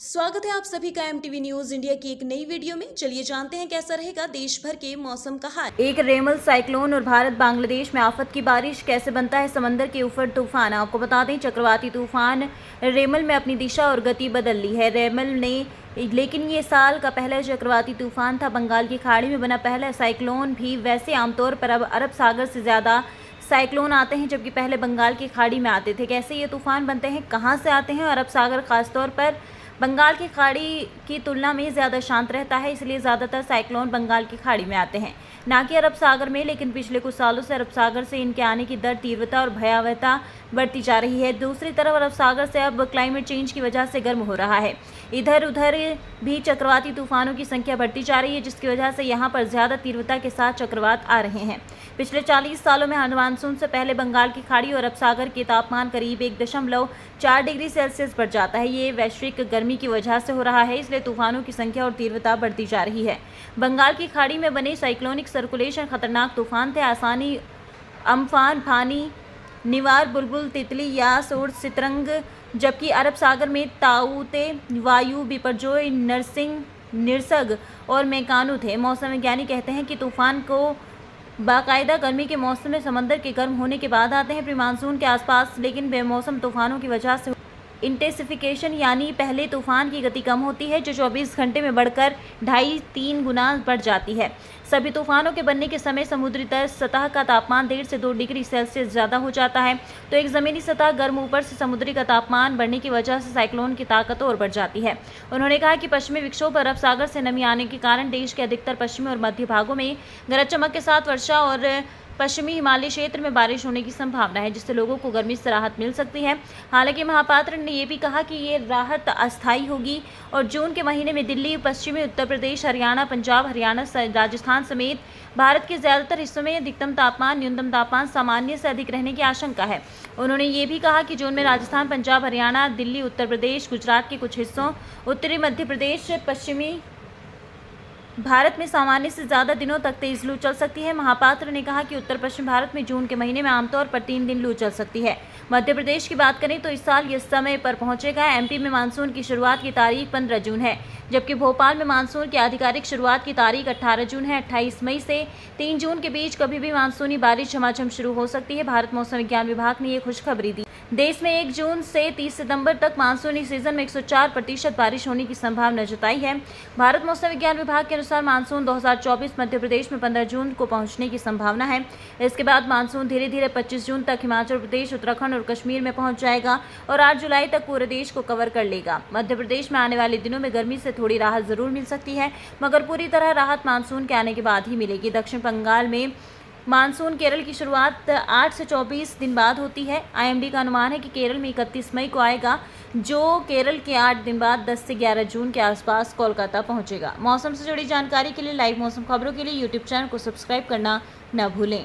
स्वागत है आप सभी का एमटीवी न्यूज इंडिया की एक नई वीडियो में। चलिए जानते हैं कैसा रहेगा देश भर के मौसम का हाल। एक रेमल साइक्लोन और भारत बांग्लादेश में आफत की बारिश, कैसे बनता है समंदर के ऊपर तूफान। आपको बता दें, चक्रवाती तूफान रेमल में अपनी दिशा और गति बदल ली है। रेमल ने लेकिन ये साल का पहला चक्रवाती तूफान था। बंगाल की खाड़ी में बना पहला साइक्लोन भी। वैसे आमतौर पर अब अरब सागर से ज़्यादा साइक्लोन आते हैं, जबकि पहले बंगाल की खाड़ी में आते थे। कैसे ये तूफान बनते हैं, कहाँ से आते हैं? अरब सागर खासतौर पर बंगाल की खाड़ी की तुलना में ज़्यादा शांत रहता है, इसलिए ज़्यादातर साइक्लोन बंगाल की खाड़ी में आते हैं, ना कि अरब सागर में। लेकिन पिछले कुछ सालों से अरब सागर से इनके आने की दर, तीव्रता और भयावहता बढ़ती जा रही है। दूसरी तरफ अरब सागर से अब क्लाइमेट चेंज की वजह से गर्म हो रहा है। इधर उधर भी चक्रवाती तूफानों की संख्या बढ़ती जा रही है, जिसकी वजह से यहाँ पर ज़्यादा तीव्रता के साथ चक्रवात आ रहे हैं। पिछले 40 सालों में मानसून से पहले बंगाल की खाड़ी और अरब सागर के तापमान करीब 1.4 डिग्री सेल्सियस बढ़ जाता है। ये वैश्विक गर्मी की वजह से हो रहा है, इसलिए तूफानों की संख्या और तीव्रता बढ़ती जा रही है। बंगाल की खाड़ी में बने साइक्लोनिक सर्कुलेशन खतरनाक तूफान थे। आसानी, अम्फान, फानी, निवार, बुलबुल, तितली, यास और सितरंग, जबकि अरब सागर में ताऊते, वायु, बिपरजोय, नरसिंह, निरसग और मेकानु थे। मौसम वैज्ञानिक कहते हैं कि तूफान को बाकायदा गर्मी के मौसम में समंदर के गर्म होने के बाद आते हैं, प्री मानसून के आसपास। लेकिन बेमौसम तूफानों की वजह से इंटेंसिफिकेशन यानी पहले तूफान की गति कम होती है, जो 24 घंटे में बढ़कर 2.5-3 गुना बढ़ जाती है। सभी तूफानों के बनने के समय समुद्री तल सतह का तापमान 1.5 से 2 डिग्री सेल्सियस ज़्यादा हो जाता है, तो एक ज़मीनी सतह गर्म, ऊपर से समुद्री का तापमान बढ़ने की वजह से साइक्लोन की ताकत और बढ़ जाती है। उन्होंने कहा कि पश्चिमी विक्षोभ अरब सागर से नमी आने के कारण देश के अधिकतर पश्चिमी और मध्य भागों में गरज चमक के साथ वर्षा और पश्चिमी हिमालय क्षेत्र में बारिश होने की संभावना है, जिससे लोगों को गर्मी से राहत मिल सकती है। हालांकि महापात्र ने यह भी कहा कि ये राहत अस्थायी होगी और जून के महीने में दिल्ली, पश्चिमी उत्तर प्रदेश, हरियाणा, पंजाब, हरियाणा, राजस्थान समेत भारत के ज़्यादातर हिस्सों में अधिकतम तापमान, न्यूनतम तापमान सामान्य से अधिक रहने की आशंका है। उन्होंने ये भी कहा कि जून में राजस्थान, पंजाब, हरियाणा, दिल्ली, उत्तर प्रदेश, गुजरात के कुछ हिस्सों, उत्तरी मध्य प्रदेश, पश्चिमी भारत में सामान्य से ज़्यादा दिनों तक तेज लू चल सकती है। महापात्र ने कहा कि उत्तर पश्चिम भारत में जून के महीने में आमतौर पर 3 दिन लू चल सकती है। मध्य प्रदेश की बात करें तो इस साल ये समय पर पहुंचेगा। एमपी में मानसून की शुरुआत की तारीख 15 जून है, जबकि भोपाल में मानसून की आधिकारिक शुरुआत की तारीख 18 जून है। 28 मई से 3 जून के बीच कभी भी मानसूनी बारिश झमाझम शुरू हो सकती है। भारत मौसम विज्ञान विभाग ने ये खुशखबरी दी। देश में 1 जून से 30 सितंबर तक मानसूनी सीजन में 104% बारिश होने की संभावना जताई है। भारत मौसम विज्ञान विभाग के अनुसार मानसून 2024 मध्य प्रदेश में 15 जून को पहुंचने की संभावना है। इसके बाद मानसून धीरे धीरे 25 जून तक हिमाचल प्रदेश, उत्तराखंड और कश्मीर में पहुंच जाएगा और 8 जुलाई तक पूरे देश को कवर कर लेगा। मध्य प्रदेश में आने वाले दिनों में गर्मी से थोड़ी राहत जरूर मिल सकती है, मगर पूरी तरह राहत मानसून के आने के बाद ही मिलेगी। दक्षिण बंगाल में मानसून केरल की शुरुआत 8 से 24 दिन बाद होती है। आईएमडी का अनुमान है कि केरल में 31 मई को आएगा, जो केरल के 8 दिन बाद 10 से 11 जून के आसपास कोलकाता पहुंचेगा। मौसम से जुड़ी जानकारी के लिए, लाइव मौसम खबरों के लिए यूट्यूब चैनल को सब्सक्राइब करना न भूलें।